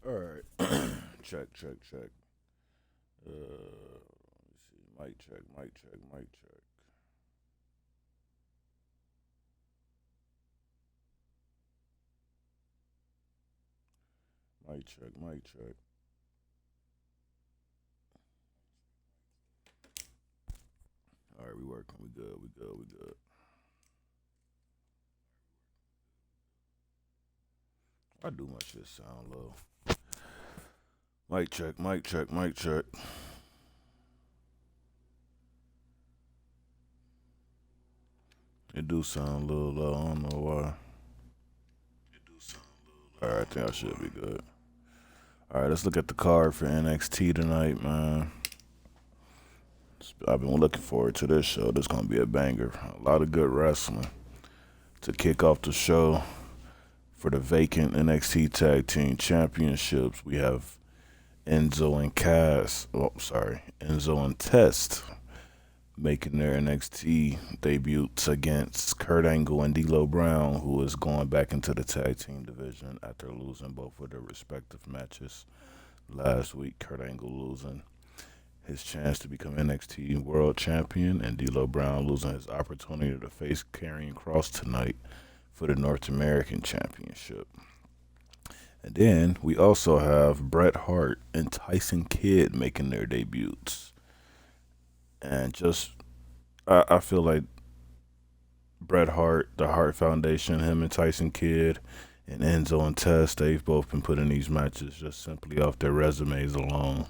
All right. Check, check, check. Let's see. Mic check, mic check, mic check. Mic check, mic check. All right, we working. We good. We good. We good. I do my shit sound low. Mic check, mic check, mic check. It do sound a little low. I don't know why. All right, I think I should be good. All right, let's look at the card for NXT tonight, man. I've been looking forward to this show. This gonna be a banger. A lot of good wrestling to kick off the show for the vacant NXT Tag Team Championships. We have Enzo and Cass. Oh, sorry, Enzo and Test making their NXT debuts against Kurt Angle and D'Lo Brown, who is going back into the tag team division after losing both of their respective matches last week. Kurt Angle losing his chance to become NXT World Champion, and D'Lo Brown losing his opportunity to face Karrion Kross tonight for the North American Championship. And then we also have Bret Hart and Tyson Kidd making their debuts. And I feel like Bret Hart, the Hart Foundation, him and Tyson Kidd, and Enzo and Test, they've both been put in these matches just simply off their resumes alone.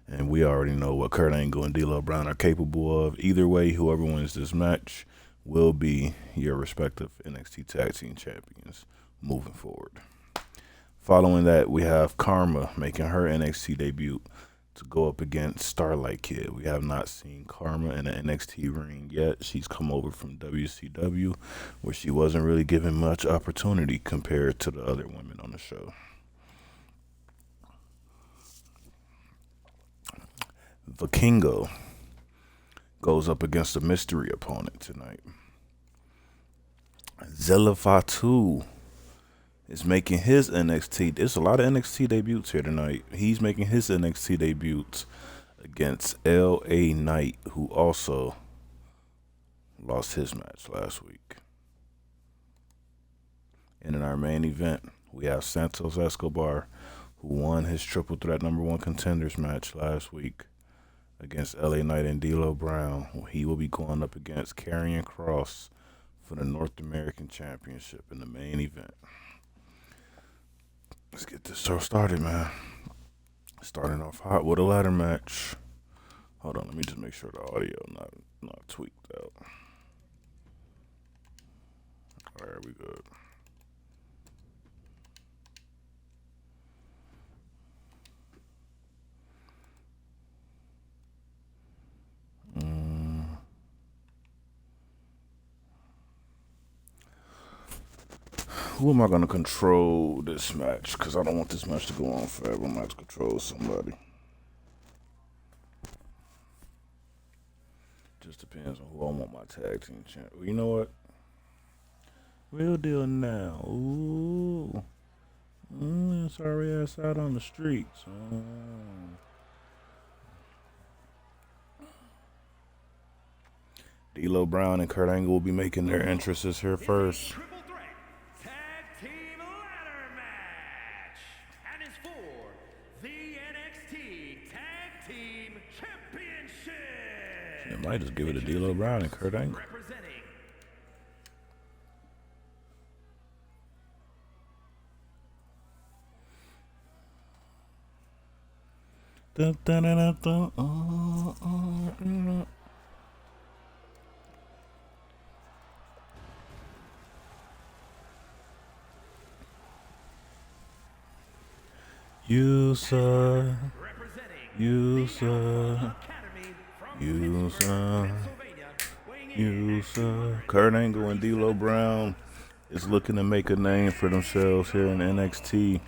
And we already know what Kurt Angle and D'Lo Brown are capable of. Either way, whoever wins this match will be your respective NXT Tag Team Champions moving forward. Following that, we have Karma making her NXT debut to go up against Starlight Kid. We have not seen Karma in an NXT ring yet. She's come over from WCW, where she wasn't really given much opportunity compared to the other women on the show. Vikingo goes up against a mystery opponent tonight. Zilla Fatu is making his NXT. There's a lot of NXT debuts here tonight. He's making his NXT debuts against L.A. Knight, who also lost his match last week. And in our main event, we have Santos Escobar, who won his triple threat number one contenders match last week against L.A. Knight and D'Lo Brown. He will be going up against Karrion Kross for the North American Championship in the main event. Let's get this show started, man. Starting off hot with a ladder match. Hold on, let me just make sure the audio not tweaked out. All right, we good. Who am I going to control this match? Because I don't want this match to go on forever. I'm going to have to control somebody. Just depends on who I want my tag team champ. You know what? Real deal now. Ooh. Sorry ass out on the streets. D'Lo Brown and Kurt Angle will be making their entrances here first. It might just give it to D'Lo Brown and Kurt Angle. You suck. You suck. You suck. You suck. Kurt Angle and D'Lo Brown is looking to make a name for themselves here in NXT,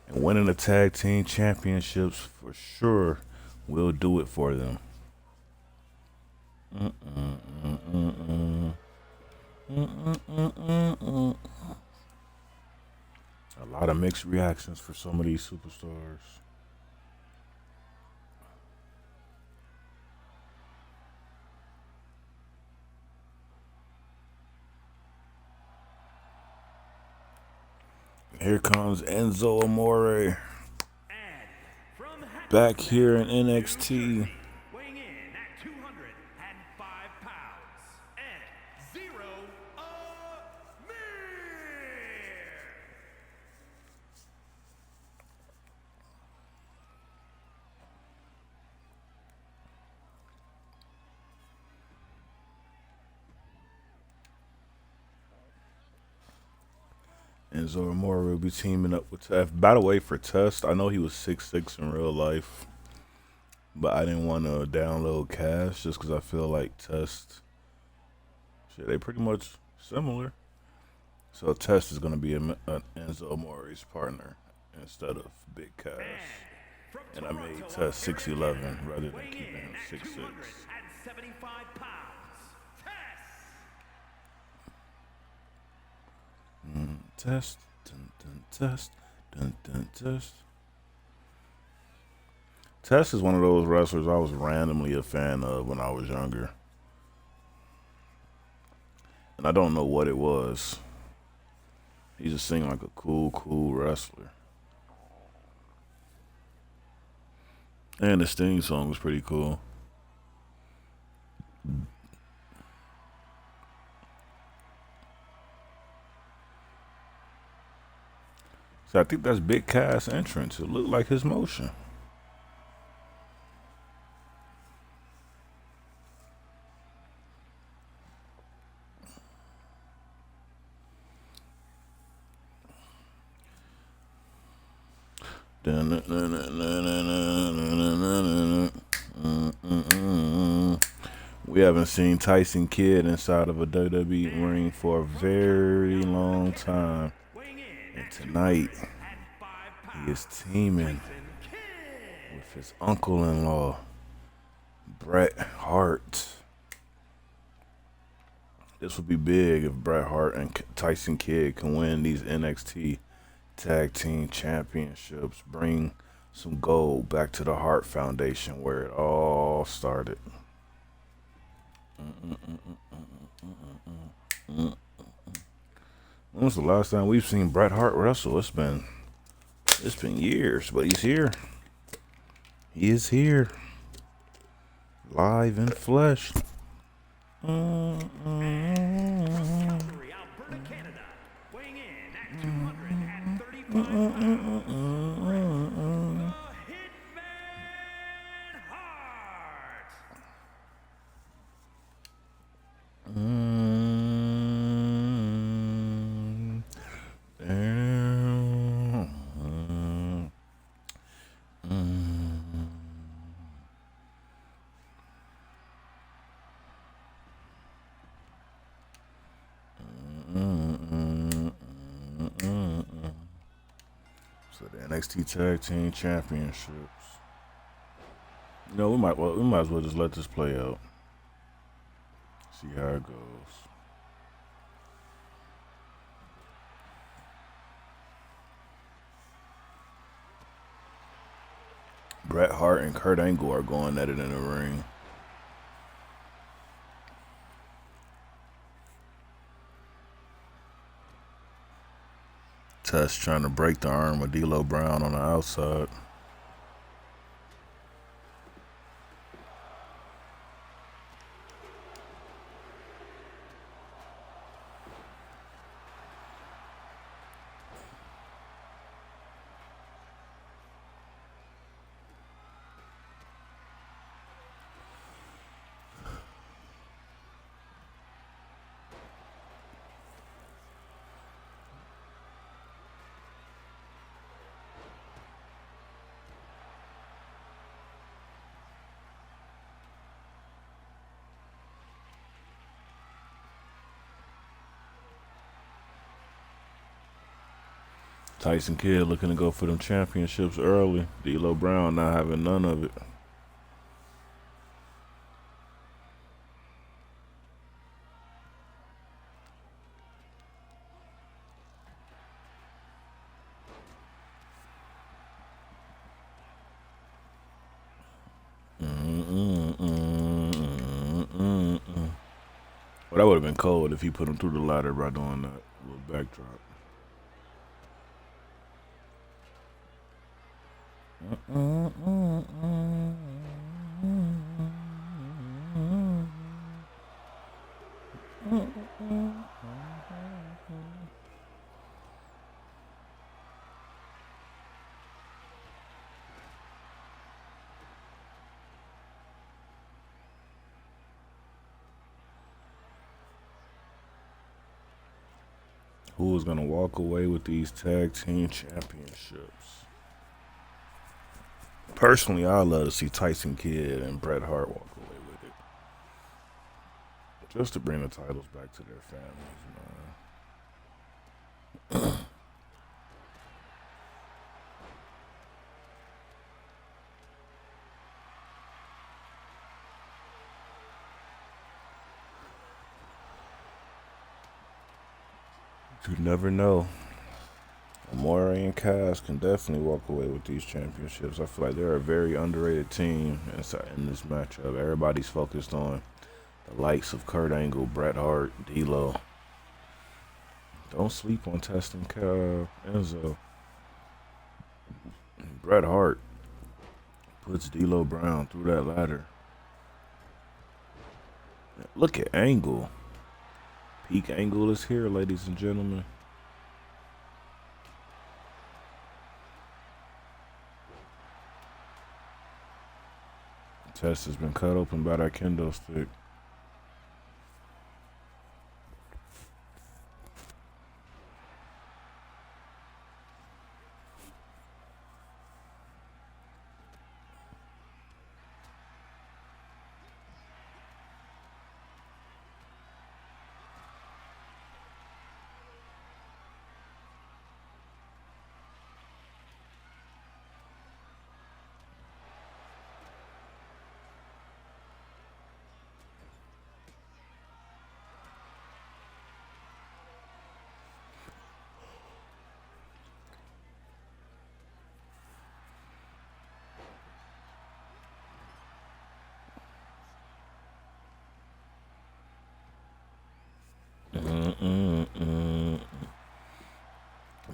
and winning the tag team championships for sure will do it for them. A lot of mixed reactions for some of these superstars. Here comes Enzo Amore. Back here in NXT. Weighing in at 205 pounds, Enzo Amore. Enzo Amore will be teaming up with Test. By the way, for Test, I know he was 6'6" in real life, but I didn't want to download Cash just because I feel like Test, shit, they pretty much similar. So Test is going to be Enzo Amore's partner instead of Big Cash. And I made Test 6'11" rather than keeping him 6'6". Test, dun, dun, test, dun, dun, test. Test is one of those wrestlers I was randomly a fan of when I was younger. And I don't know what it was. He just seemed like a cool wrestler. And his theme song was pretty cool. So I think that's Big Cass' entrance. It looked like his motion. We haven't seen Tyson Kidd inside of a WWE ring for a very long time. And tonight, he is teaming with his uncle-in-law, Bret Hart. This would be big if Bret Hart and Tyson Kidd can win these NXT Tag Team Championships, bring some gold back to the Hart Foundation where it all started. When was the last time we've seen Bret Hart wrestle? It's been years, but he's here. He is here, live in flesh. Calgary, Alberta, Canada, weighing in at 235 pounds, the Hitman Hart. So the NXT Tag Team Championships. You know, we might as well just let this play out. See how it goes. Bret Hart and Kurt Angle are going at it in the ring. Test trying to break the arm of D'Lo Brown on the outside. Tyson Kidd looking to go for them championships early. D'Lo Brown not having none of it. Well, that would have been cold if he put him through the ladder by doing that little backdrop. Who is going to walk away with these tag team championships? Personally, I'd love to see Tyson Kidd and Bret Hart walk away with it. Just to bring the titles back to their families, man. You never know. Amore and Cass can definitely walk away with these championships. I feel like they're a very underrated team in this matchup. Everybody's focused on the likes of Kurt Angle, Bret Hart, D'Lo. Don't sleep on testing Enzo. Bret Hart puts D'Lo Brown through that ladder. Look at Angle. Peak Angle is here, ladies and gentlemen. Test has been cut open by that kendo stick.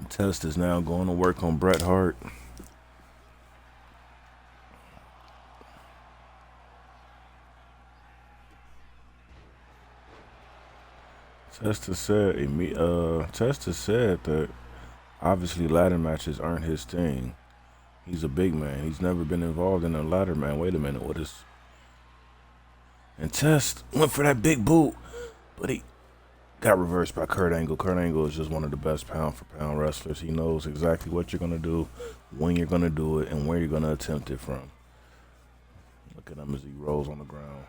Test is now going to work on Bret Hart. Testa said that obviously ladder matches aren't his thing. He's a big man. He's never been involved in a ladder man. Wait a minute, what is? And Test went for that big boot, but he got reversed by Kurt Angle. Kurt Angle is just one of the best pound for pound wrestlers. He knows exactly what you're gonna do, when you're gonna do it, and where you're gonna attempt it from. Look at him as he rolls on the ground.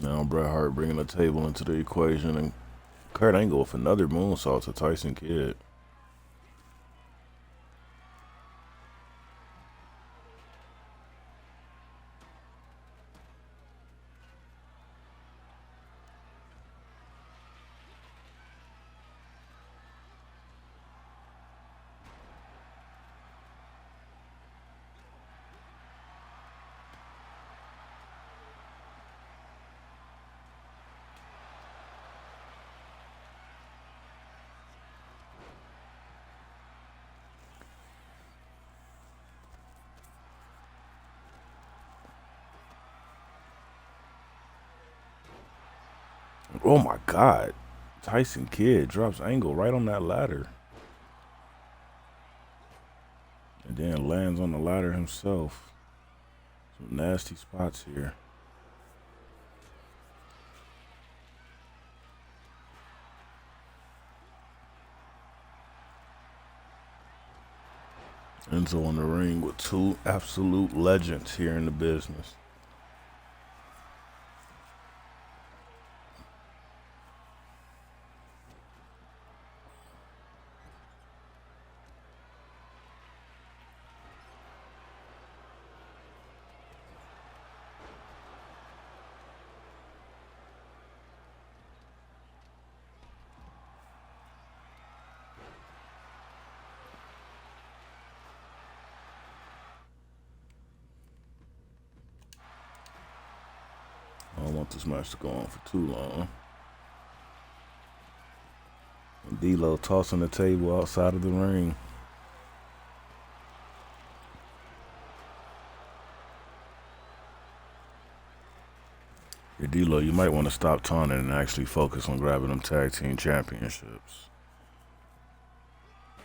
Now Bret Hart bringing the table into the equation, and Kurt Angle with another moonsault to Tyson Kidd. Oh my God. Tyson Kidd drops Angle right on that ladder. And then lands on the ladder himself. Some nasty spots here. Enzo in the ring with two absolute legends here in the business. this match to go on for too long. And D'Lo tossing the table outside of the ring. Your D'Lo, you might want to stop taunting and actually focus on grabbing them tag team championships.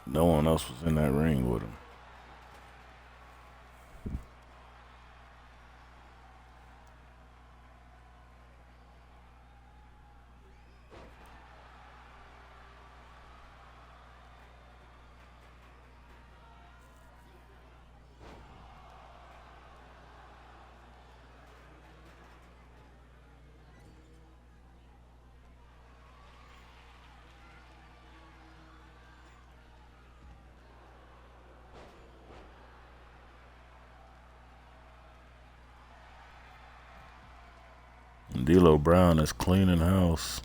No one else was in that ring with him. D'Lo Brown is cleaning house.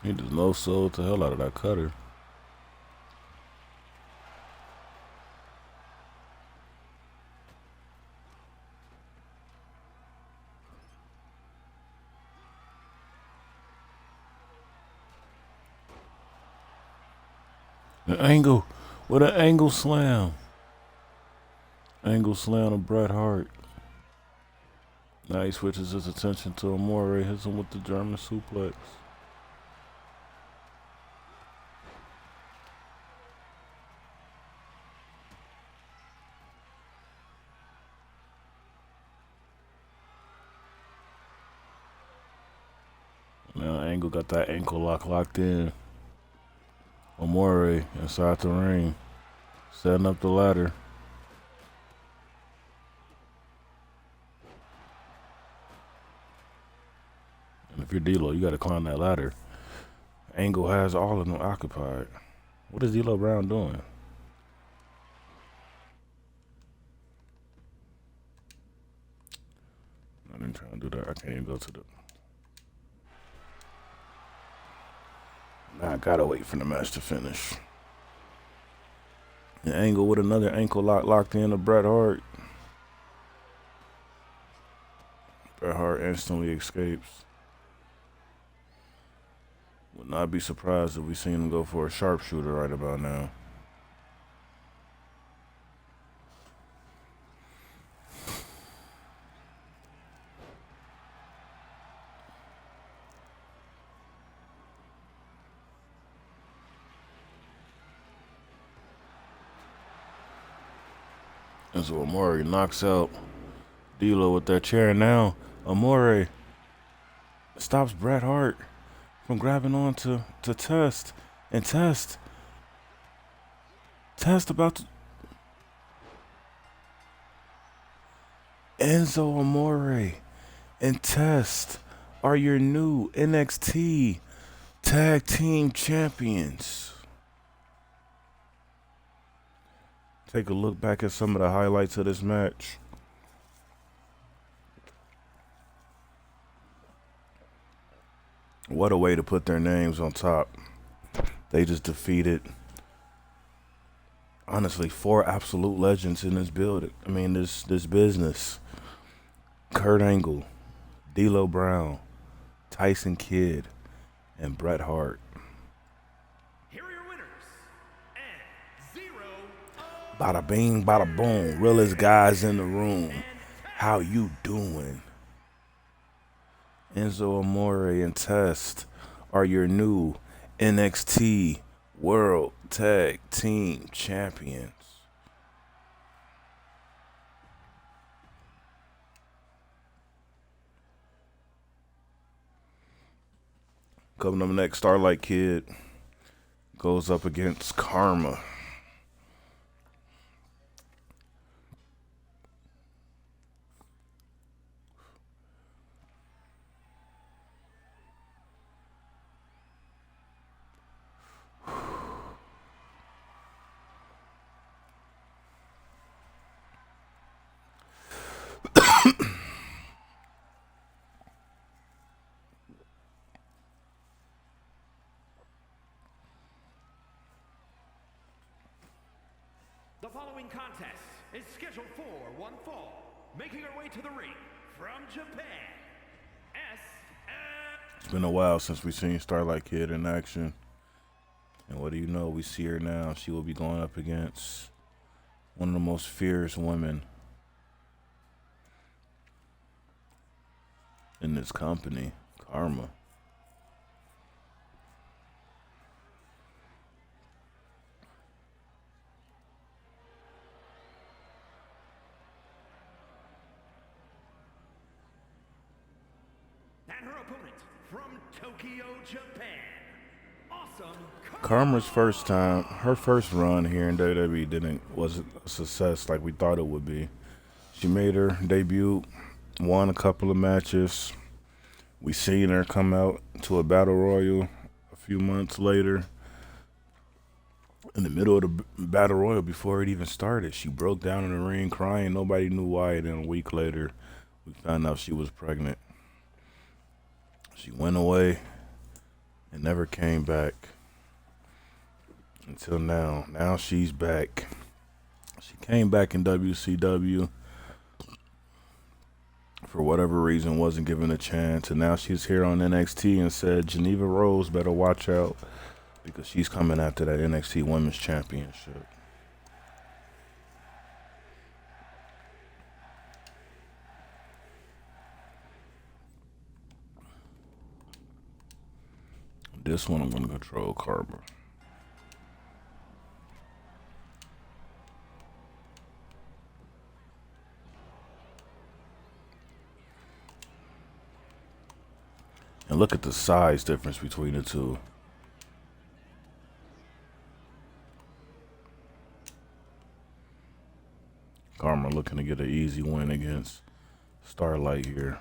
He just no sold the hell out of that cutter. An angle with an angle slam. Angle slam of Bret Hart. Now he switches his attention to Amore, hits him with the German suplex. Now Angle got that ankle lock locked in. Amore inside the ring, setting up the ladder. And if you're D'Lo, you got to climb that ladder. Angle has all of them occupied. What is D'Lo Brown doing? I didn't try to do that. I can't even go to the... Now I gotta wait for the match to finish. The Angle with another ankle lock locked in to Bret Hart. Bret Hart instantly escapes. Would not be surprised if we seen him go for a sharpshooter right about now. And so Amore knocks out D'Lo with that chair. Now Amore stops Bret Hart from grabbing on to Test. And Test about to... Enzo Amore and Test are your new NXT Tag Team Champions. Take a look back at some of the highlights of this match. What a way to put their names on top. They just defeated, honestly, 4 absolute legends in this building. I mean, this business. Kurt Angle, D'Lo Brown, Tyson Kidd, and Bret Hart. Here are your winners, and 0 Bada bing, bada boom. Realest guys in the room. How you doing? Enzo Amore and Test are your new NXT World Tag Team Champions. Coming up next, Starlight Kid goes up against Karma. following contest is scheduled for one fall. Making her way to the ring from Japan, It's been a while since we've seen Starlight Kid in action. And what do you know? We see her now. She will be going up against one of the most fierce women in this company, Karma. and her opponent from Tokyo, Japan, Awesome Karma's her first run here in WWE wasn't a success like we thought it would be. She made her debut, won a couple of matches. We seen her come out to a battle royal a few months later. In the middle of the battle royal, before it even started, she broke down in the ring crying. Nobody knew why. And then a week later, we found out she was pregnant. She went away and never came back until now. Now she's back. She came back in WCW. For whatever reason, wasn't given a chance. And now she's here on NXT and said, Geneva Rose better watch out because she's coming after that NXT Women's Championship. This one I'm going to control Karma. And look at the size difference between the two. Karma looking to get an easy win against Starlight here.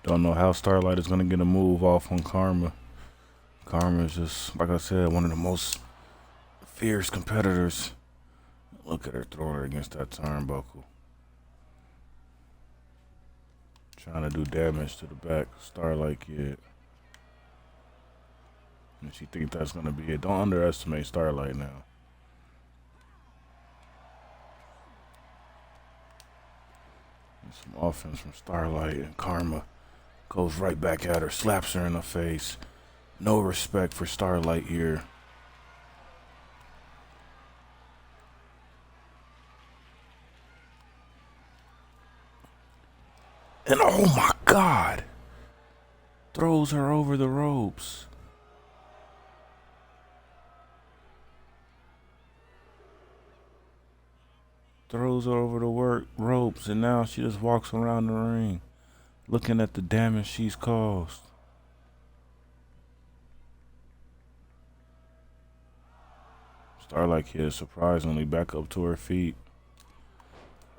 Don't know how Starlight is going to get a move off on Karma. Karma is just, like I said, one of the most fierce competitors. Look at her throwing her against that turnbuckle. Trying to do damage to the back of Starlight Kid. And she thinks that's going to be it. Don't underestimate Starlight now. And some offense from Starlight, and Karma goes right back at her, slaps her in the face. No respect for Starlight here. And oh my God, throws her over the ropes. Throws her over the ropes, and now she just walks around the ring, looking at the damage she's caused. Starlight Kid is surprisingly back up to her feet.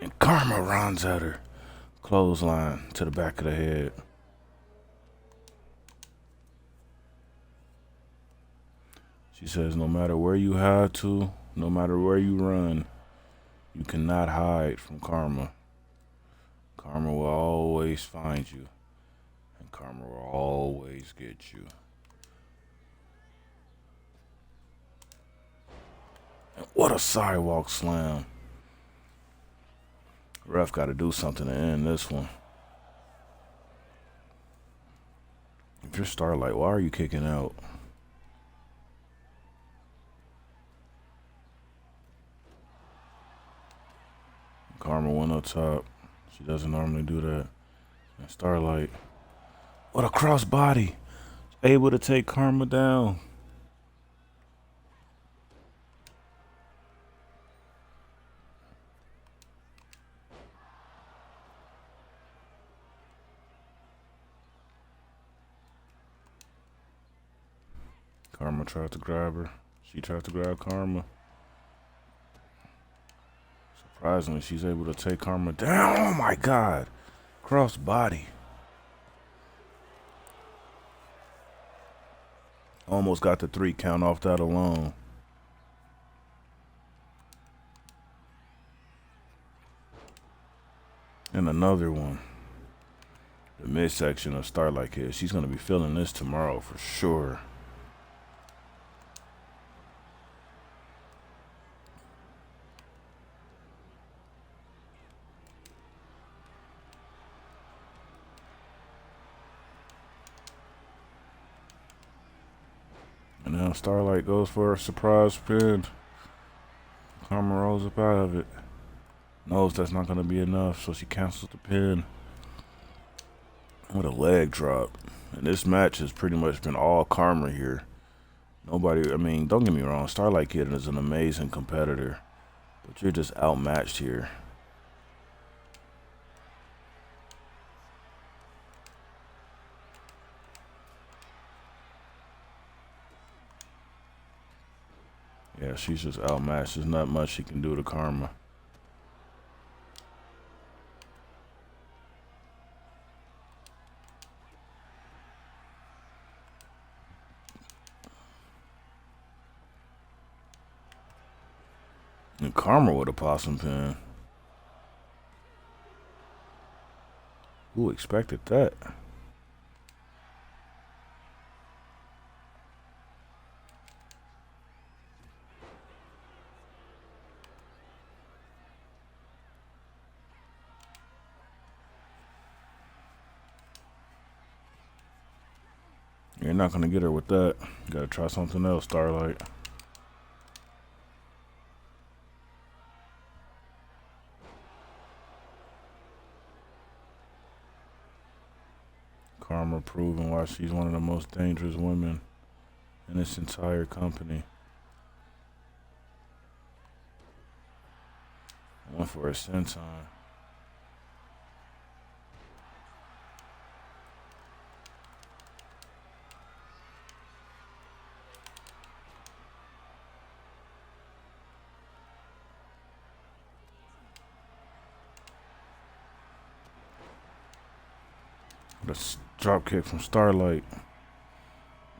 And Karma runs at her. Clothesline to the back of the head. She says, no matter where you hide to, no matter where you run, you cannot hide from Karma. Karma will always find you. And Karma will always get you. And what a sidewalk slam. Ref got to do something to end this one. If you're Starlight, why are you kicking out? Karma went up top. She doesn't normally do that. And Starlight, what a cross body. Able to take Karma down. Karma tried to grab her. She tried to grab Karma. Surprisingly, she's able to take Karma down. Oh my God. Cross body. Almost got the 3 count off that alone. And another one. The midsection of Starlight Kid. She's going to be feeling this tomorrow for sure. And now Starlight goes for a surprise pin. Karma rolls up out of it. Knows that's not going to be enough, so she cancels the pin. With a leg drop. And this match has pretty much been all Karma here. Nobody, I mean, don't get me wrong, Starlight Kid is an amazing competitor. But you're just outmatched here. Yeah, she's just outmatched. There's not much she can do to Karma. And Karma with a possum pin. Who expected that? You're not going to get her with that. You got to try something else, Starlight. Karma proving why she's one of the most dangerous women in this entire company. Went for a senton. The drop kick from Starlight.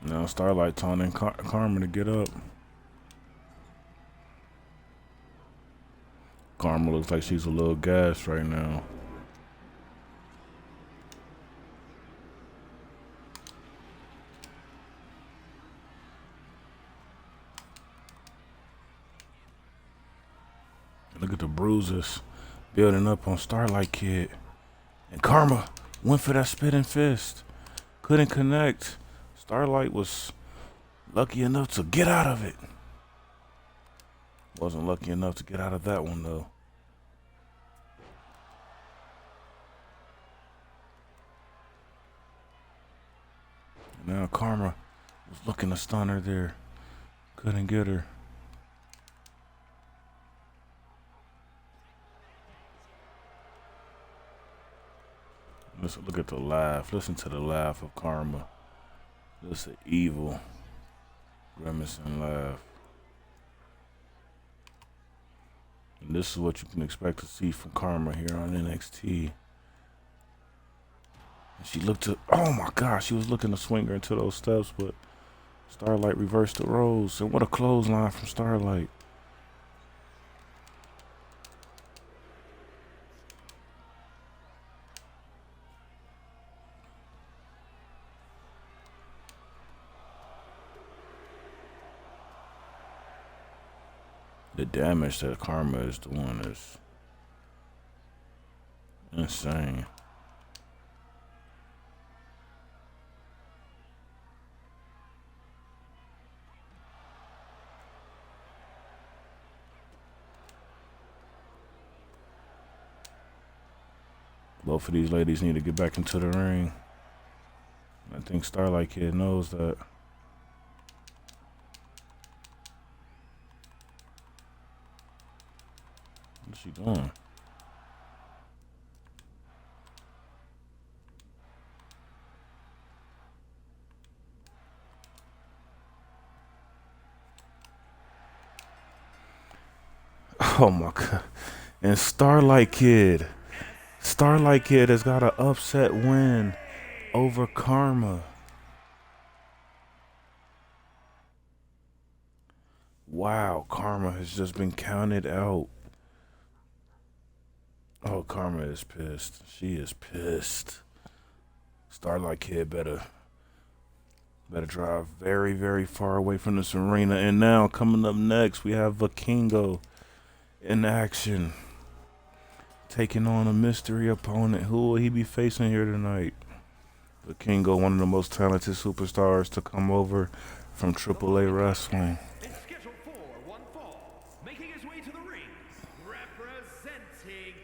Now Starlight taunting Karma to get up. Karma looks like she's a little gassed right now. Look at the bruises building up on Starlight Kid. And Karma went for that spitting fist. Couldn't connect. Starlight was lucky enough to get out of it. Wasn't lucky enough to get out of that one, though. Now Karma was looking to stun her there. Couldn't get her. Listen, look at the laugh. Listen to the laugh of Karma. Just an evil, grimacing laugh. And this is what you can expect to see from Karma here on NXT. And she looked to, oh my gosh, she was looking to swing her into those steps, but Starlight reversed the roles. And what a clothesline from Starlight. The damage that Karma is doing is insane. Both of these ladies need to get back into the ring. I think Starlight Kid knows that. What's she doing? Oh my God. And Starlight Kid has got an upset win over Karma. Wow, Karma has just been counted out. Oh, Karma is pissed. She is pissed. Starlight Kid better drive very, very far away from this arena. And now, coming up next, we have Vikingo in action, taking on a mystery opponent. Who will he be facing here tonight? Vikingo, one of the most talented superstars to come over from AAA Wrestling. Is scheduled for one fall, making his way to the ring, representing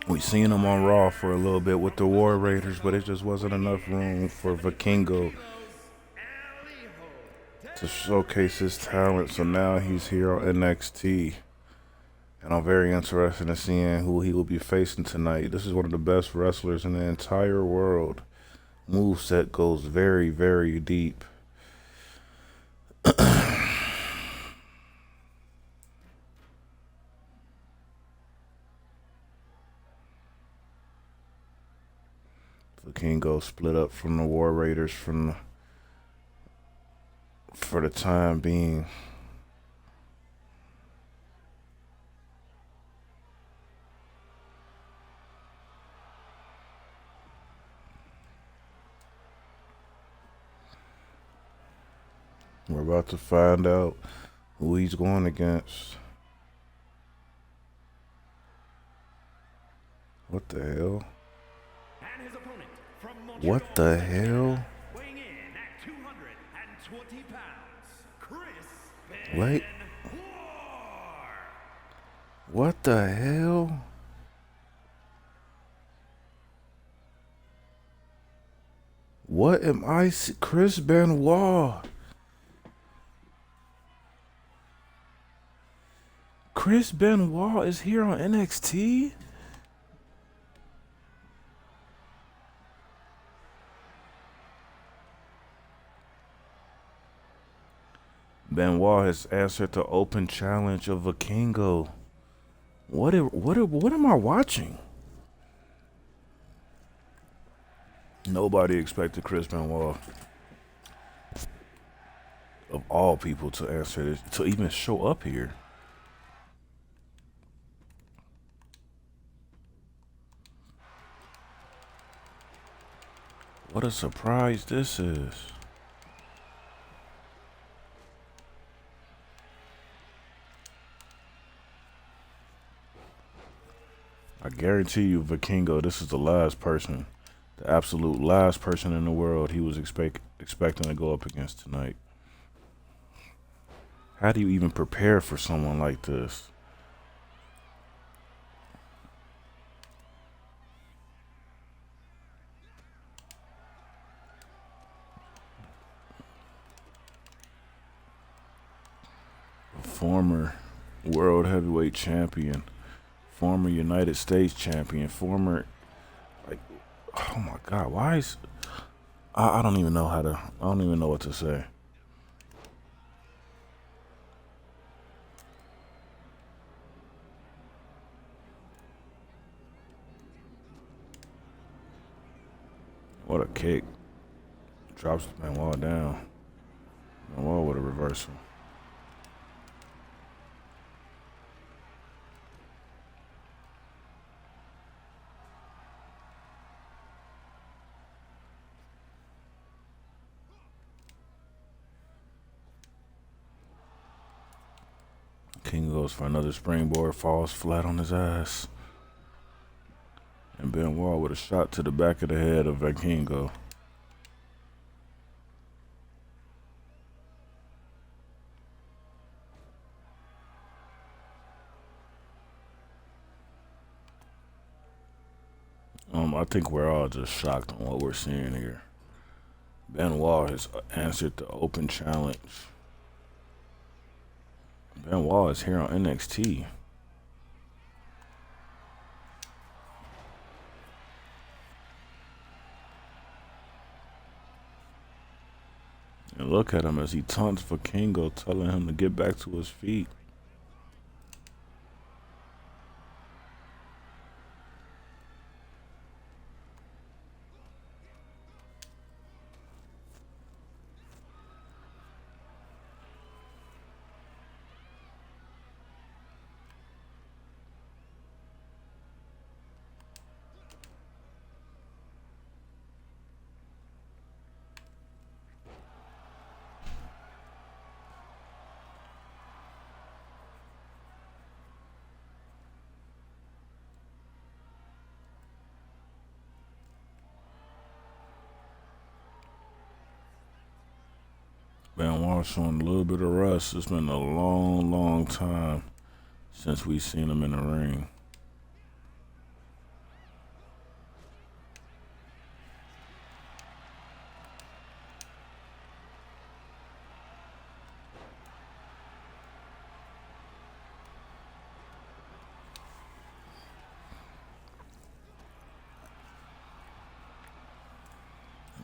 the We seen him on Raw for a little bit with the War Raiders, but it just wasn't enough room for Vikingo to showcase his talent. So now he's here on NXT. And I'm very interested in seeing who he will be facing tonight. This is one of the best wrestlers in the entire world. Moveset goes very, very deep. Vikingo split up from the War Raiders for the time being. We're about to find out who he's going against. What the hell? and his opponent from What the hell? weighing in at 220 pounds, Chris Wait. Benoit. What the hell? What am I see? Chris Benoit. Chris Benoit is here on NXT? Benoit has answered the open challenge of Vikingo. What am I watching? Nobody expected Chris Benoit, of all people, to answer this, to even show up here. What a surprise this is. I guarantee you, Vikingo, this is the last person, the absolute last person in the world he was expecting to go up against tonight. How do you even prepare for someone like this? A former world heavyweight champion, former United States champion, former, like, oh my God, why is, I don't even know I don't even know what to say. What a kick. Drops Benoit down. Benoit with a reversal. King goes for another springboard, falls flat on his ass. And Benoit with a shot to the back of the head of Vikingo. I think we're all just shocked on what we're seeing here. Benoit has answered the open challenge. Benoit is here on NXT. And look at him as he taunts Vikingo, telling him to get back to his feet. Benoit showing a little bit of rust. It's been a long, long time since we've seen him in the ring.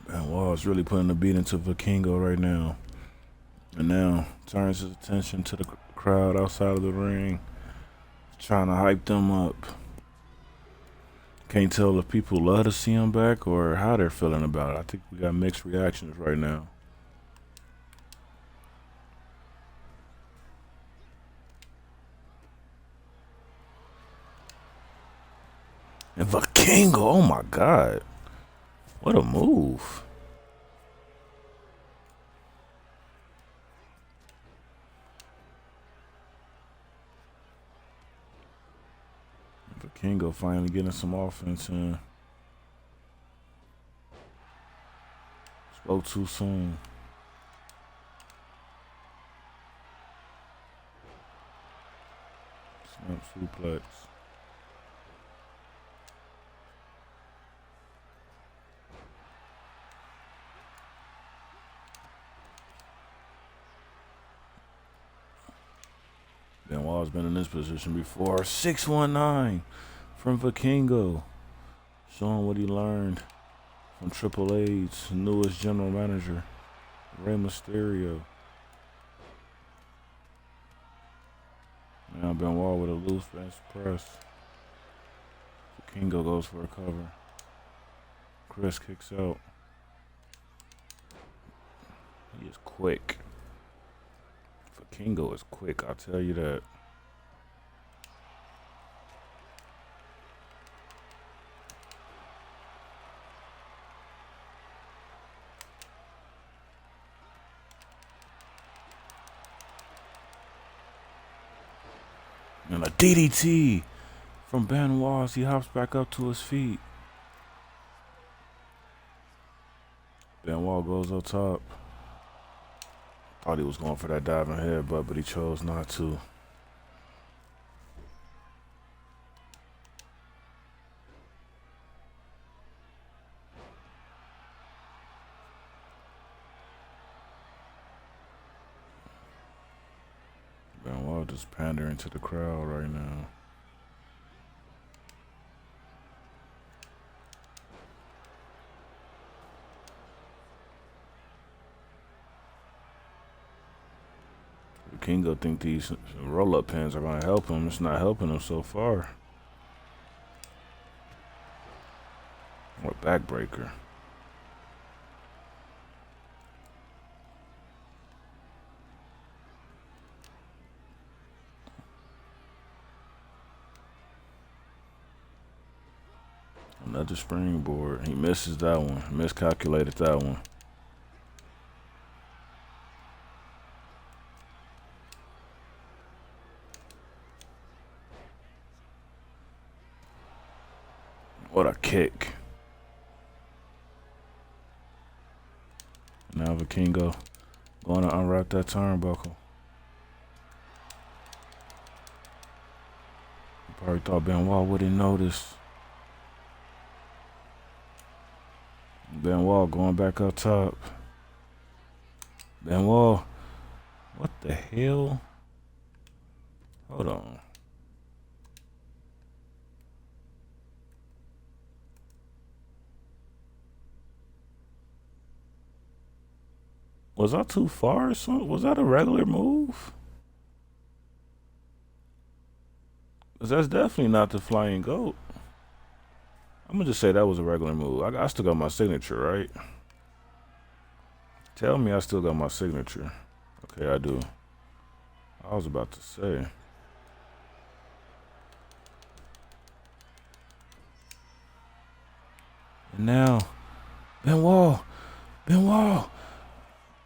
Benoit's really putting the beat into Vikingo right now. And now turns his attention to the crowd outside of the ring, trying to hype them up. Can't tell if people love to see him back or how they're feeling about it. I think we got mixed reactions right now. And Vikingo, oh my God. What a move. Vikingo finally getting some offense in. Spoke too soon. Snap suplex. Benoit's been in this position before. 619 from Vikingo. Showing what he learned from Triple H's newest general manager, Rey Mysterio. Now Benoit with a loose bench press. Vikingo goes for a cover. Chris kicks out. He is quick. Vikingo is quick, I'll tell you that. And a DDT from Benoit as he hops back up to his feet. Benoit goes up top. Thought he was going for that diving headbutt, but he chose not to. Benoit just pandering to the crowd right now. Kingo think these roll-up pins are going to help him. It's not helping him so far. What backbreaker. Another springboard. He misses that one. Miscalculated that one. What a kick. Now Vikingo going to unwrap that turnbuckle. Probably thought Benoit wouldn't notice. Benoit going back up top. Benoit, what the hell? Hold on. Was I too far or something? Was that a regular move? Because that's definitely not the flying goat. I'm going to just say that was a regular move. I still got my signature, right? Tell me I still got my signature. Okay, I do. I was about to say. And now, Benoit,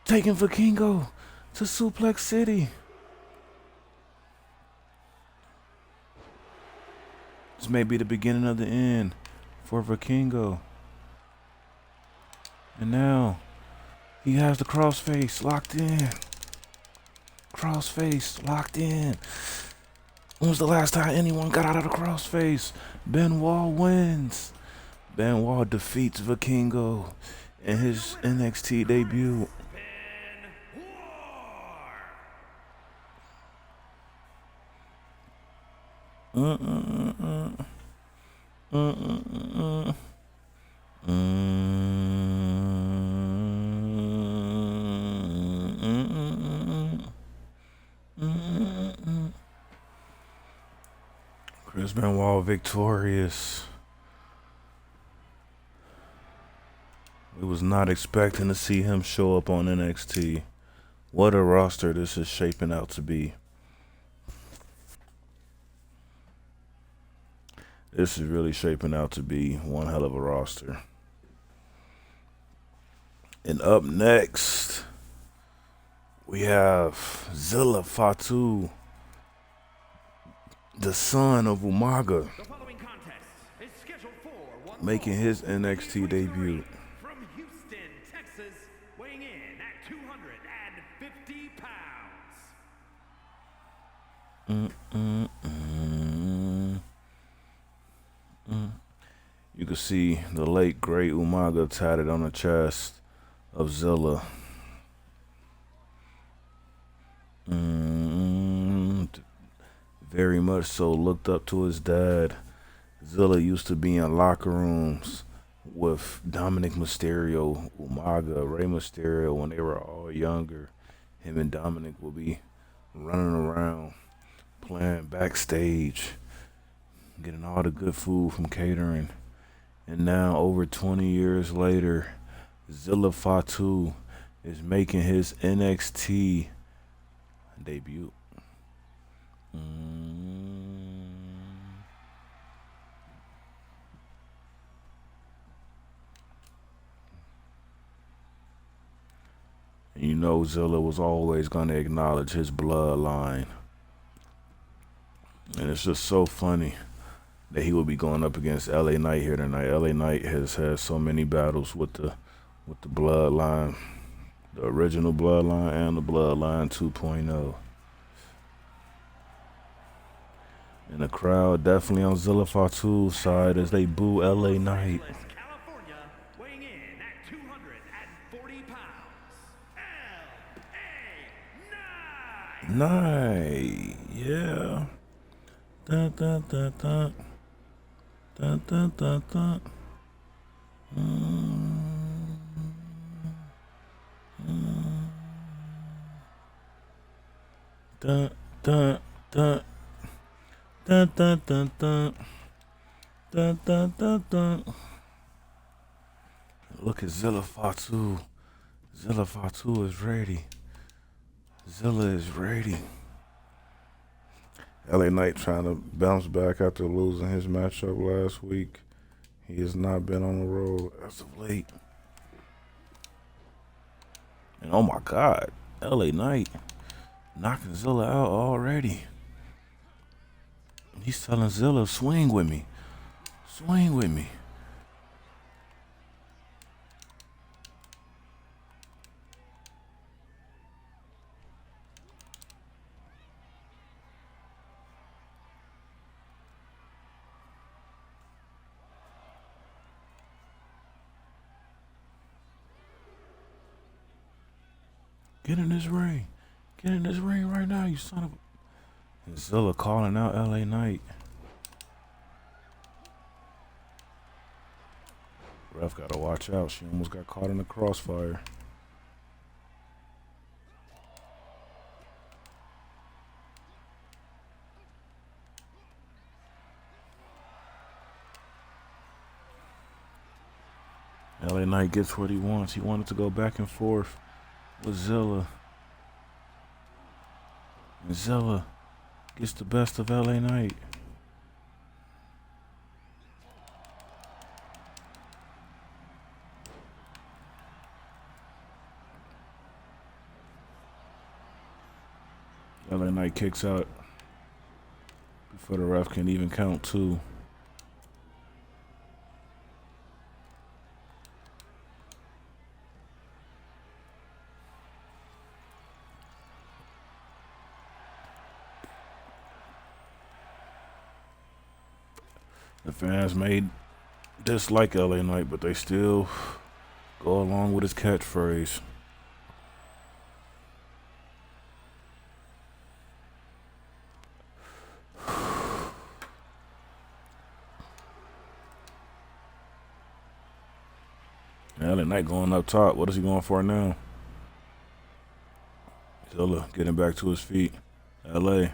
taking Vikingo to Suplex City. This may be the beginning of the end for Vikingo. And now, He has the crossface locked in. Crossface locked in. When was the last time anyone got out of the crossface? Benoit wins. Benoit defeats Vikingo in his NXT debut. Chris Benoit victorious. We was not expecting to see him show up on NXT. What a roster this is shaping out to be. This is really shaping out to be one hell of a roster. And up next, we have Zilla Fatu, the son of Umaga, making his NXT debut. From Houston, Texas, weighing in at 250 pounds. You can see the late great Umaga tatted on the chest of Zilla. Very much so looked up to his dad. Zilla used to be in locker rooms with Dominic Mysterio, Umaga, Rey Mysterio when they were all younger. Him and Dominic will be running around, playing backstage, getting all the good food from catering. And now, over 20 years later, Zilla Fatu is making his NXT debut. You know Zilla was always going to acknowledge his bloodline. And it's just so funny that he will be going up against LA Knight here tonight. LA Knight has had so many battles with the bloodline, the original bloodline and the bloodline 2.0. And the crowd definitely on Zilla Fatu's side as they boo LA Knight. California, weighing in at 240 pounds. LA Knight, yeah. Da da da da. Da da da da. Da da da. Da da da da. Da da da da. Look at Zilla Fatu. Zilla Fatu is ready. Zilla is ready. LA Knight trying to bounce back after losing his matchup last week. He has not been on the road as of late. And oh my God, LA Knight knocking Zilla out already. He's telling Zilla, swing with me. Swing with me. Get in this ring. Get in this ring right now, you son of a... And Zilla calling out LA Knight. Ref gotta watch out. She almost got caught in the crossfire. LA Knight gets what he wants. He wanted to go back and forth with Zilla. And Zilla gets the best of LA Knight. LA Knight kicks out before the ref can even count two. The fans may dislike LA Knight, but they still go along with his catchphrase. LA Knight going up top. What is he going for now? Zilla getting back to his feet. LA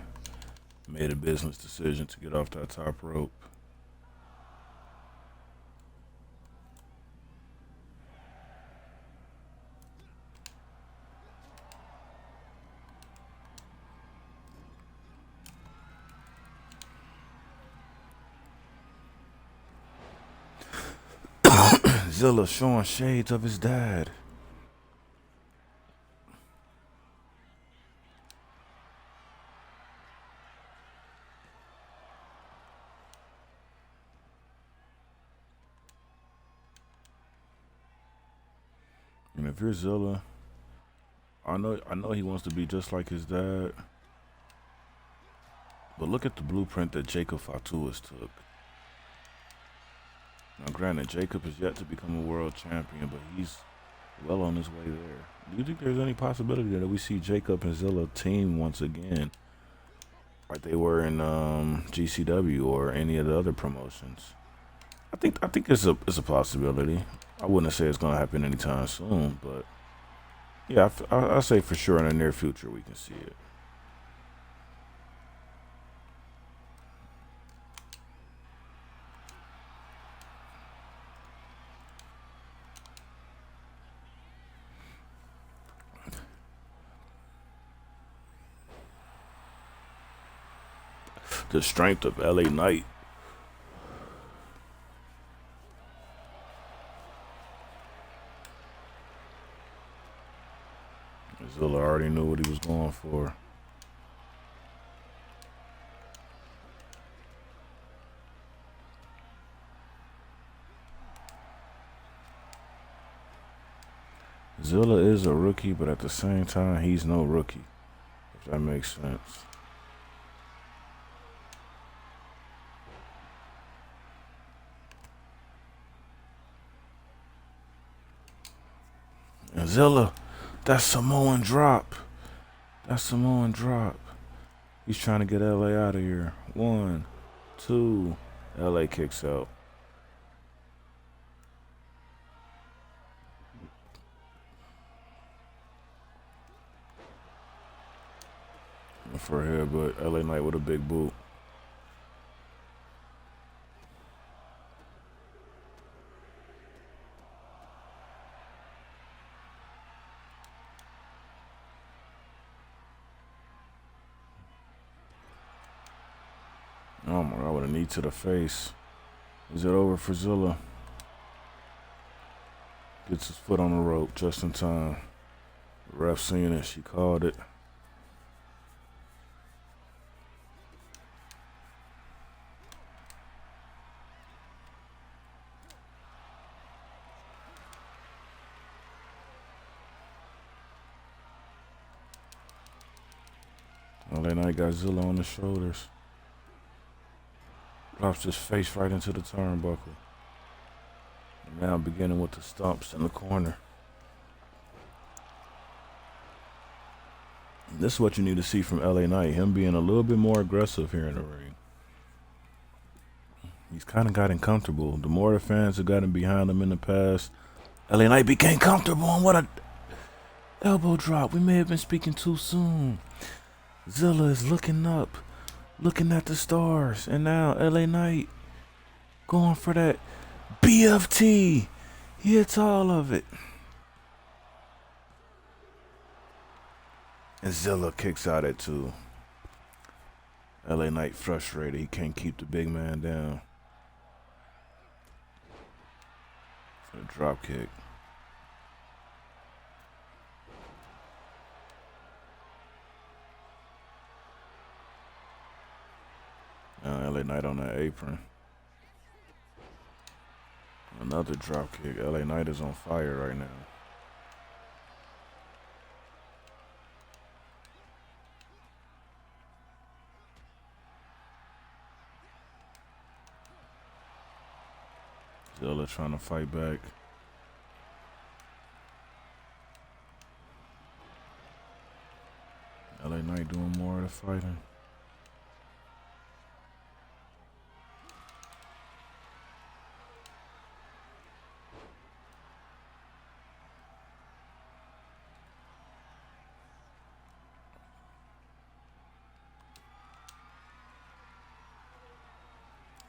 made a business decision to get off that top rope. Zilla showing shades of his dad. And if you're Zilla, I know he wants to be just like his dad. But look at the blueprint that Jacob Fatuas took. Now granted, Jacob is yet to become a world champion, but he's well on his way there. Do you think there's any possibility that we see Jacob and Zilla team once again, like they were in GCW or any of the other promotions? I think it's a possibility. I wouldn't say it's gonna happen anytime soon, but yeah, I say for sure in the near future we can see it. The strength of LA Knight. Zilla already knew what he was going for. Zilla is a rookie, but at the same time, he's no rookie, if that makes sense. And Zilla, that Samoan drop. That Samoan drop. He's trying to get LA out of here. 1, 2. LA kicks out. For a headbutt. LA Knight with a big boot. Oh my God, with a knee to the face. Is it over for Zilla? Gets his foot on the rope just in time. The ref seen it, she called it. LA Knight got Zilla on the shoulders. Drops his face right into the turnbuckle. And now beginning with the stomps in the corner. This is what you need to see from LA Knight. Him being a little bit more aggressive here in the ring. He's kind of gotten comfortable. The more the fans have gotten behind him in the past, LA Knight became comfortable. And what a elbow drop. We may have been speaking too soon. Zilla is looking up, looking at the stars. And now LA Knight going for that BFT. He hits all of it. And Zilla kicks out at 2. LA Knight frustrated. He can't keep the big man down. For the drop kick. Now LA Knight on that apron. Another drop kick. LA Knight is on fire right now. Zilla trying to fight back. LA Knight doing more of the fighting.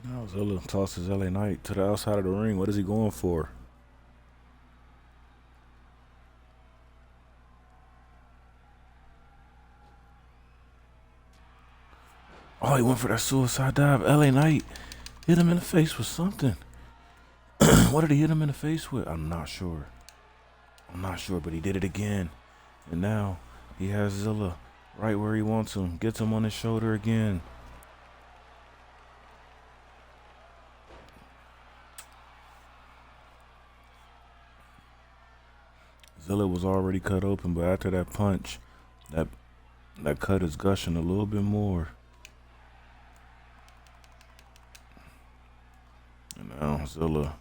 Now Zilla tosses LA Knight to the outside of the ring. What is he going for? Oh, he went for that suicide dive. LA Knight hit him in the face with something. What did he hit him in the face with? I'm not sure. But he did it again. And now he has Zilla right where he wants him. Gets him on his shoulder again. Zilla was already cut open, but after that punch, that cut is gushing a little bit more. And now Zilla,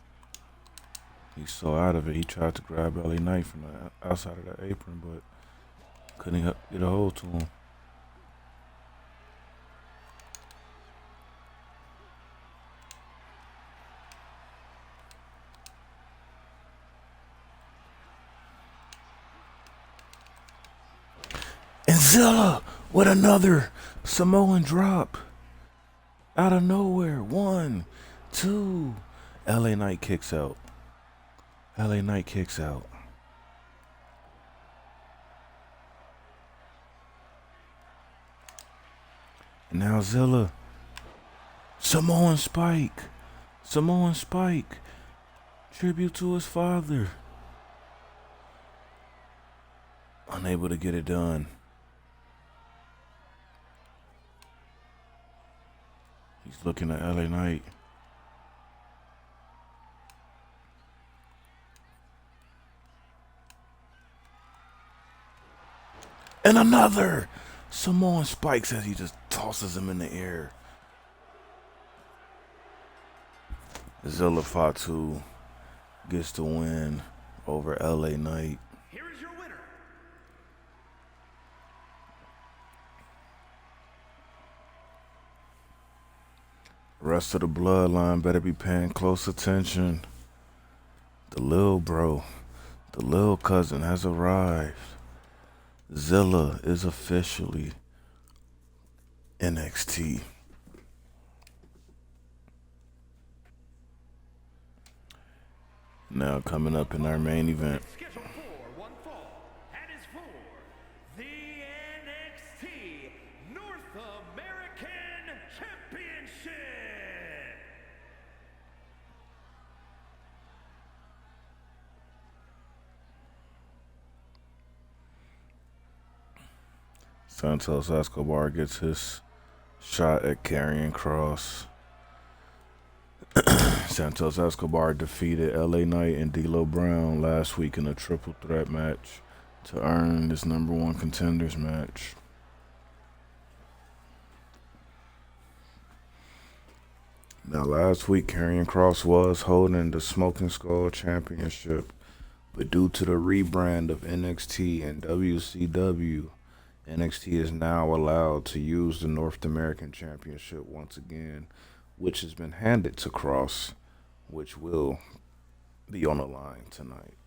he's so out of it. He tried to grab LA Knight from the outside of that apron, but couldn't get a hold to him. And Zilla with another Samoan drop. Out of nowhere. 1, 2. LA Knight kicks out. LA Knight kicks out. And now Zilla. Samoan Spike. Samoan Spike. Tribute to his father. Unable to get it done. He's looking at LA Knight. And another Samoan Spikes as he just tosses him in the air. Zilla Fatu gets the win over LA Knight. Here is your winner. The rest of the bloodline better be paying close attention. The lil bro, the lil cousin has arrived. Zilla is officially NXT. Now coming up in our main event. Scheduled for one fall, and is for the NXT North American Championship. Santos Escobar gets his shot at Karrion Kross. Santos Escobar defeated LA Knight and D'Lo Brown last week in a triple threat match to earn this #1 contenders match. Now last week Karrion Kross was holding the Smoking Skull Championship, but due to the rebrand of NXT and WCW, NXT is now allowed to use the North American Championship once again, which has been handed to Kross, which will be on the line tonight.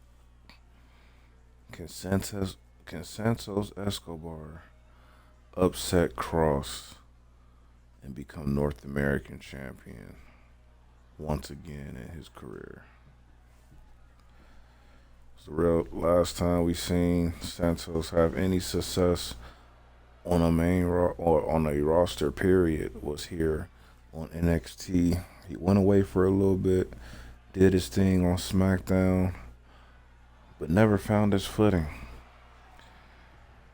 Can Santos Escobar upset Kross and become North American champion once again in his career? It's the real last time we seen Santos have any success on a main or on a roster period was here on NXT. He went away for a little bit, did his thing on SmackDown, but never found his footing.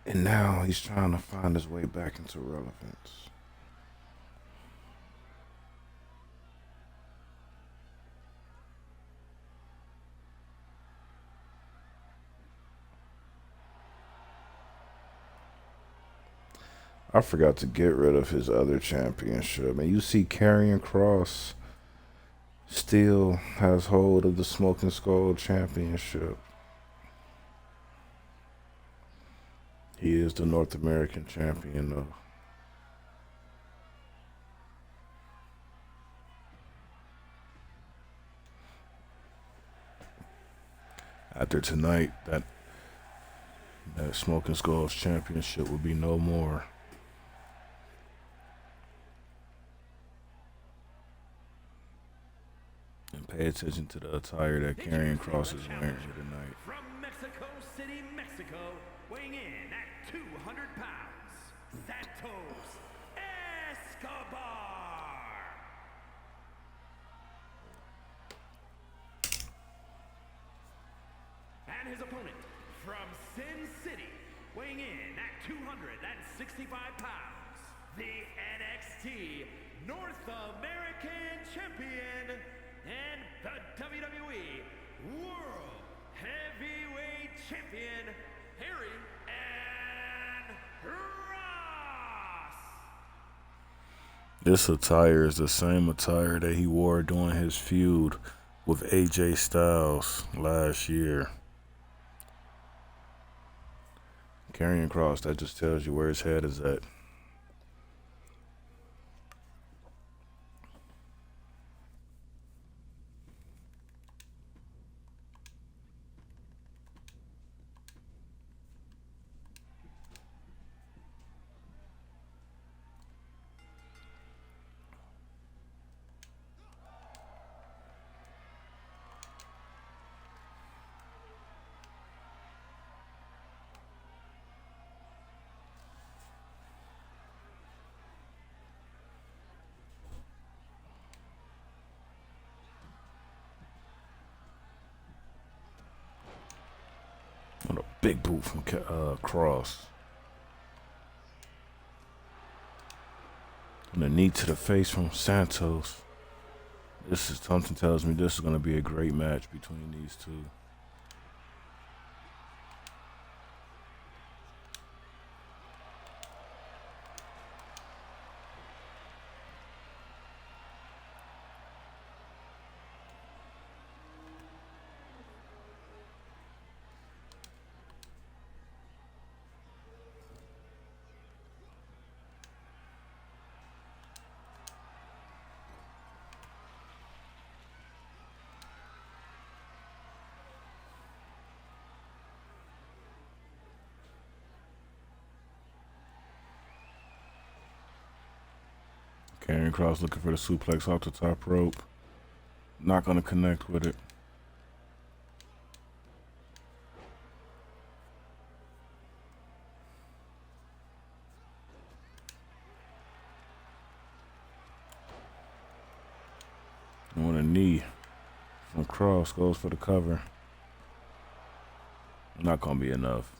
And now he's trying to find his way back into relevance. I forgot to get rid of his other championship. And you see Karrion Kross still has hold of the Smoking Skull Championship. He is the North American champion, though. After tonight, that Smoking Skulls Championship will be no more. And pay attention to the attire that Karrion Kross is wearing here tonight. From Mexico City, Mexico, weighing in at 200 pounds, Santos Escobar. And his opponent from Sin City, weighing in at 265 pounds, the NXT North American Champion and the WWE World Heavyweight Champion, Harry and Ross. This attire is the same attire that he wore during his feud with AJ Styles last year. Karrion Kross, that just tells you where his head is at. What a big boot from Kross. And a knee to the face from Santos. Something tells me this is going to be a great match between these two. Karrion Kross looking for the suplex off the top rope. Not going to connect with it. And when a knee from Kross goes for the cover, not going to be enough.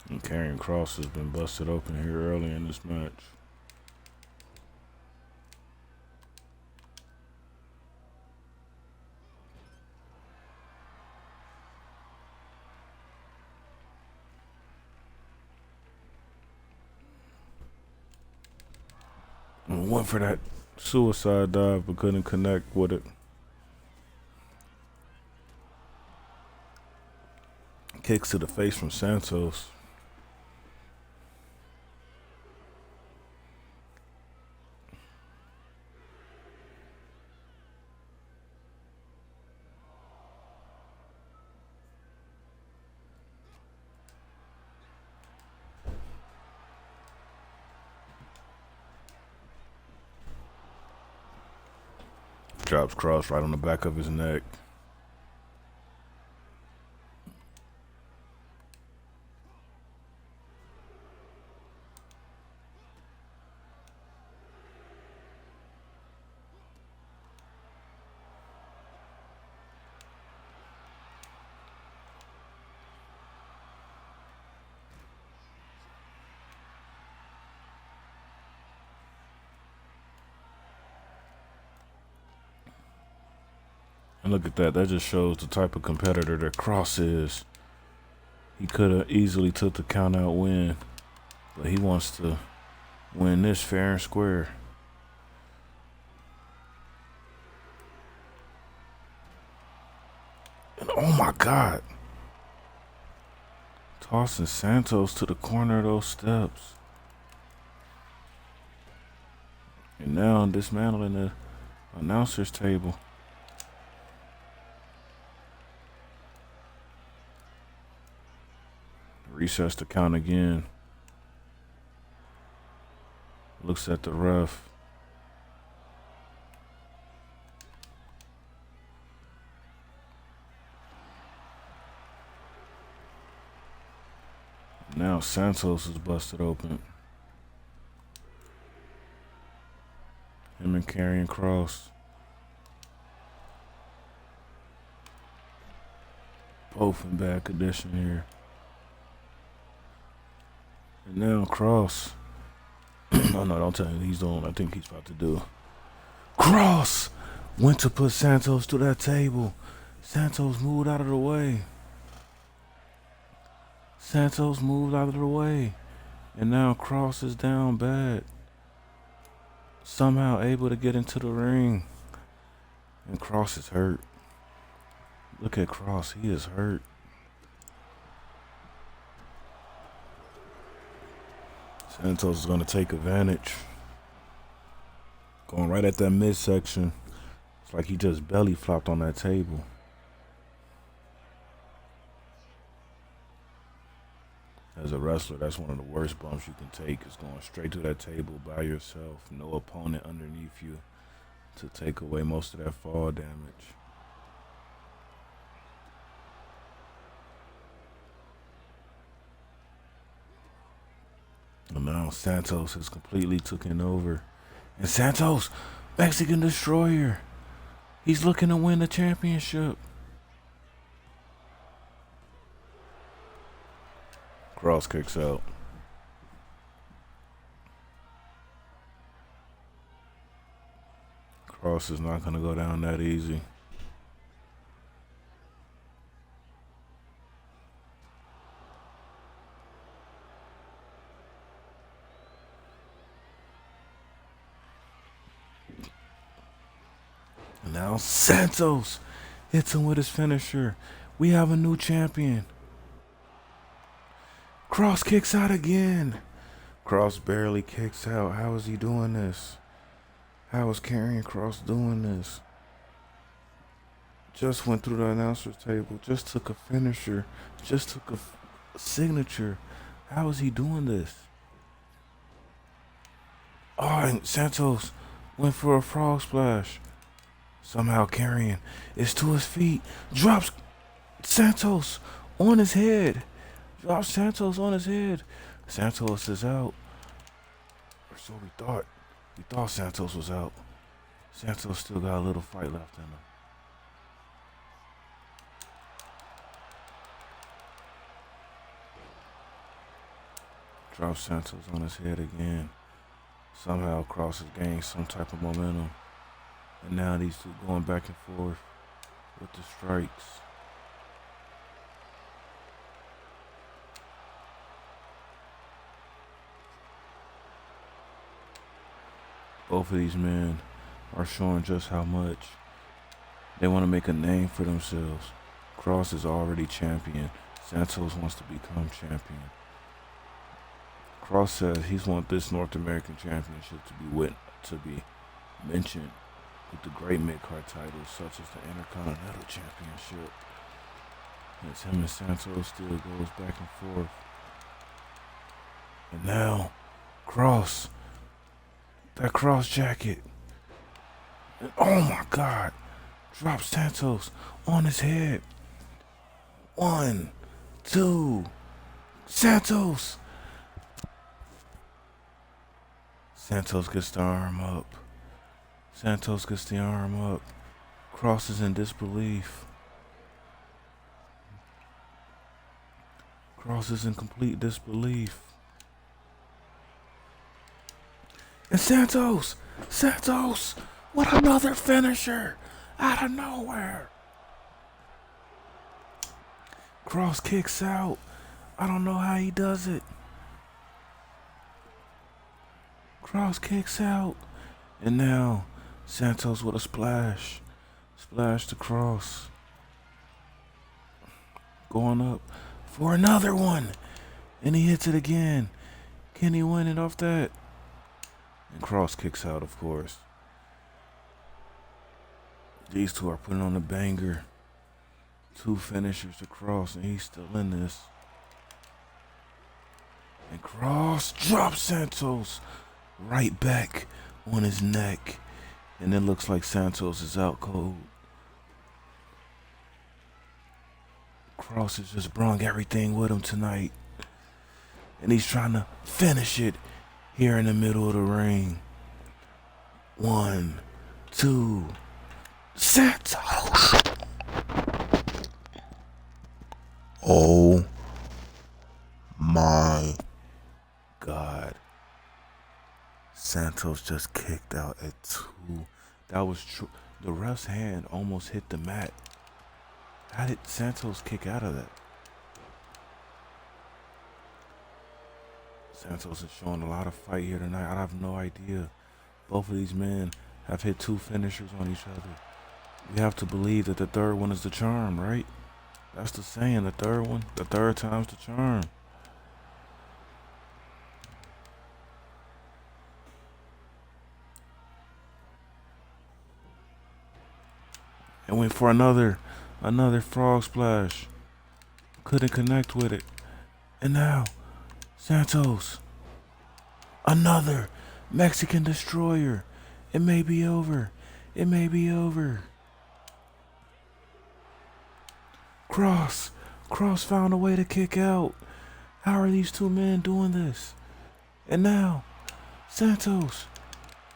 And Karrion Kross has been busted open here early in this match. And went for that suicide dive but couldn't connect with it. Kicks to the face from Santos. Drops Kross right on the back of his neck. And look at that. That just shows the type of competitor that Cross is. He could have easily took the count out win, but he wants to win this fair and square. And oh my God. Tossing Santos to the corner of those steps. And now dismantling the announcer's table. Resets the count again. Looks at the ref. Now Santos is busted open. Him and Karrion Kross. Both in bad condition here. And now Kross. Oh no, don't tell me he's doing what I think he's about to do. Kross went to put Santos to that table. Santos moved out of the way. Santos moved out of the way. And now Kross is down bad. Somehow able to get into the ring. And Kross is hurt. Look at Kross, he is hurt. Santos is going to take advantage. Going right at that midsection. It's like he just belly flopped on that table. As a wrestler, that's one of the worst bumps you can take, is going straight to that table by yourself. No opponent underneath you to take away most of that fall damage. And now Santos has completely taken over. And Santos, Mexican Destroyer. He's looking to win the championship. Kross kicks out. Kross is not going to go down that easy. And now Santos hits him with his finisher. We have a new champion. Kross kicks out again. Kross barely kicks out. How is he doing this? How is Karrion Kross doing this? Just went through the announcer's table. Just took a finisher. Just took a signature. How is he doing this? Oh, and Santos went for a frog splash. Somehow Karrion is to his feet. Drops Santos on his head. Drops Santos on his head. Santos is out. Or so we thought. We thought Santos was out. Santos still got a little fight left in him. Drops Santos on his head again. Somehow Kross has gained some type of momentum. And now these two going back and forth with the strikes. Both of these men are showing just how much they want to make a name for themselves. Kross is already champion. Santos wants to become champion. Kross says he wants this North American Championship to be mentioned with the great mid-card titles such as the Intercontinental Championship. As him and Santos still goes back and forth. And now, Kross. That Kross jacket. And oh my God. Drops Santos on his head. 1, 2. Santos. Santos gets the arm up. Santos gets the arm up. Kross is in disbelief. Kross is in complete disbelief. And Santos, with another finisher. Out of nowhere. Cross kicks out. I don't know how he does it. Cross kicks out. And now Santos with a splash. Splash to Cross. Going up for another one. And he hits it again. Can he win it off that? And Cross kicks out, of course. These two are putting on a banger. 2 finishers to Cross, and he's still in this. And Cross drops Santos right back on his neck. And it looks like Santos is out cold. Cross has just brung everything with him tonight. And he's trying to finish it here in the middle of the ring. 1, 2, Santos! Oh my God. Santos just kicked out at 2. That was true. The ref's hand almost hit the mat. How did Santos kick out of that? Santos is showing a lot of fight here tonight. I have no idea. Both of these men have hit 2 finishers on each other. We have to believe that the third one is the charm, right? That's the saying, the third time's the charm. And went for another frog splash. Couldn't connect with it. And now, Santos. Another Mexican destroyer. It may be over. It may be over. Cross found a way to kick out. How are these 2 men doing this? And now, Santos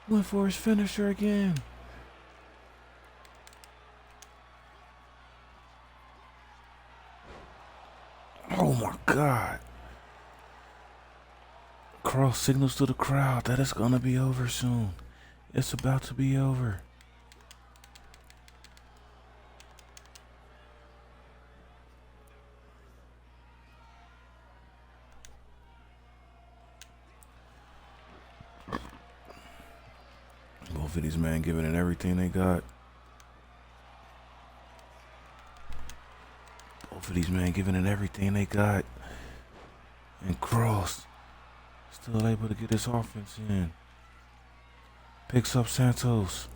went for his finisher again. Oh my God. Cross signals to the crowd that it's gonna be over soon. It's about to be over. Both of these men giving it everything they got. Both of these men giving it everything they got. And Cross still able to get his offense in. Picks up Santos.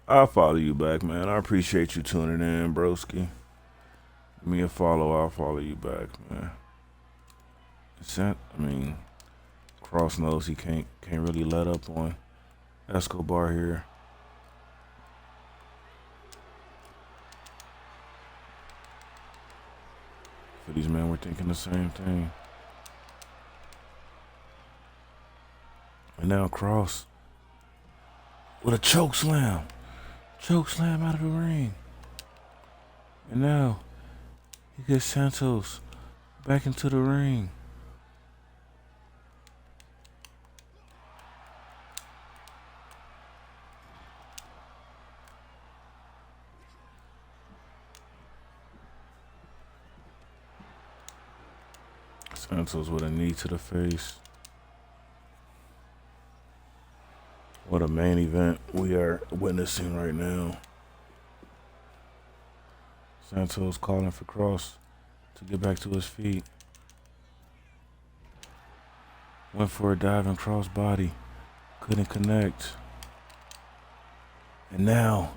I'll follow you back, man. I appreciate you tuning in, broski. Give me a follow, I'll follow you back, man. Cross knows he can't really let up on Escobar here. For these men were thinking the same thing. And now Cross with a choke slam. Choke slam out of the ring. And now he gets Santos back into the ring. Santos with a knee to the face. What a main event we are witnessing right now. Santos calling for Cross to get back to his feet. Went for a diving cross body. Couldn't connect. And now,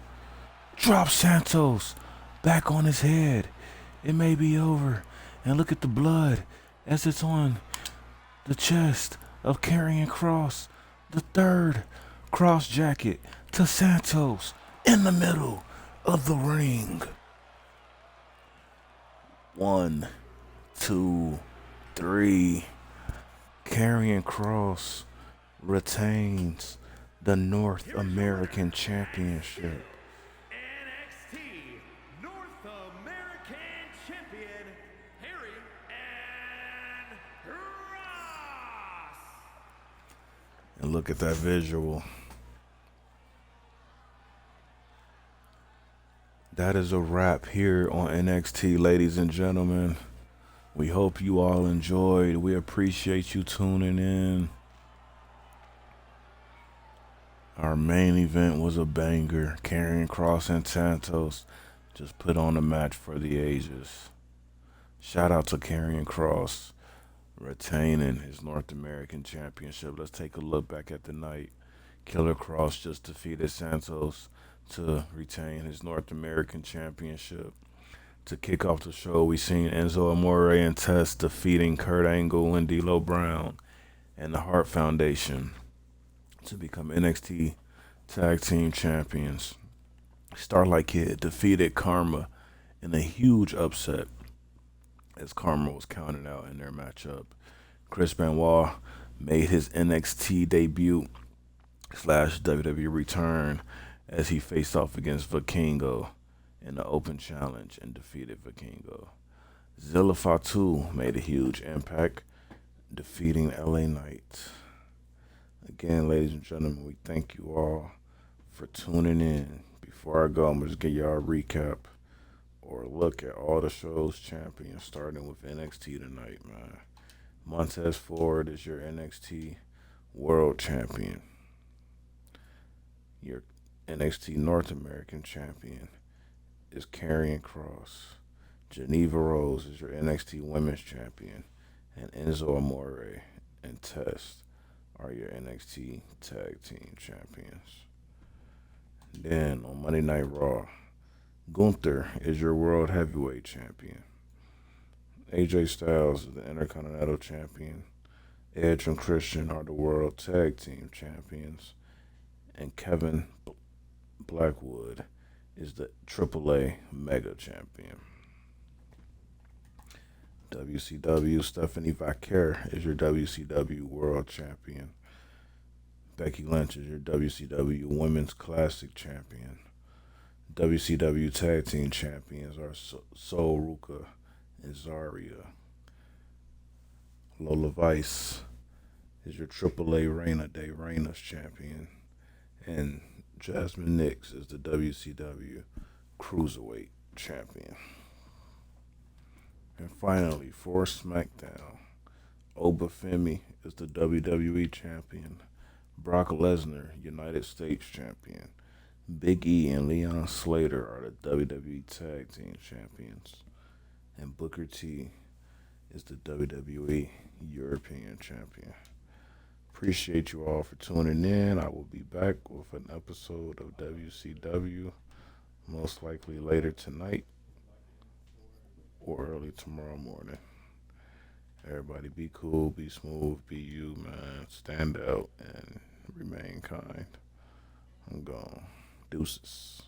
drops Santos back on his head. It may be over. And look at the blood as it's on the chest of Karrion Kross. The third cross jacket to Santos in the middle of the ring. 1, 2, 3. Karrion Kross retains the North American Championship. NXT North American champion, Harry and Ross. And look at that visual. That is a wrap here on NXT, ladies and gentlemen. We hope you all enjoyed. We appreciate you tuning in. Our main event was a banger. Karrion Kross and Santos just put on a match for the ages. Shout out to Karrion Kross retaining his North American Championship. Let's take a look back at the night. Killer Kross just defeated Santos to retain his North American Championship. To kick off the show, we seen Enzo Amore and Test defeating Kurt Angle and D'Lo Brown and the Hart Foundation to become NXT Tag Team Champions. Starlight Kid defeated Karma in a huge upset as Karma was counted out in their matchup. Chris Benoit made his NXT debut / WWE return as he faced off against Vikingo in the open challenge and defeated Vikingo. Zilla Fatu made a huge impact, defeating LA Knight. Again, ladies and gentlemen, we thank you all for tuning in. Before I go, I'm going to just give y'all a recap or a look at all the show's champions, starting with NXT tonight, man. Montez Ford is your NXT World Champion. Your NXT North American Champion is Karrion Kross. Geneva Rose is your NXT Women's Champion. And Enzo Amore and Test are your NXT Tag Team Champions. Then on Monday Night Raw, Gunther is your World Heavyweight Champion. AJ Styles is the Intercontinental Champion. Edge and Christian are the World Tag Team Champions. And Kevin Blackwood is the AAA Mega Champion. WCW, Stephanie Vaquer is your WCW World Champion. Becky Lynch is your WCW Women's Classic Champion. WCW Tag Team Champions are Sol Ruka and Zarya. Lola Vice is your AAA Reina de Reinas Champion. And Jasmine Nix is the WCW Cruiserweight Champion. And finally, for SmackDown, Obafemi is the WWE Champion. Brock Lesnar, United States Champion. Big E and Leon Slater are the WWE Tag Team Champions. And Booker T is the WWE European Champion. Appreciate you all for tuning in. I will be back with an episode of WCW, most likely later tonight or early tomorrow morning. Everybody be cool, be smooth, be you, man. Stand out and remain kind. I'm gone. Deuces.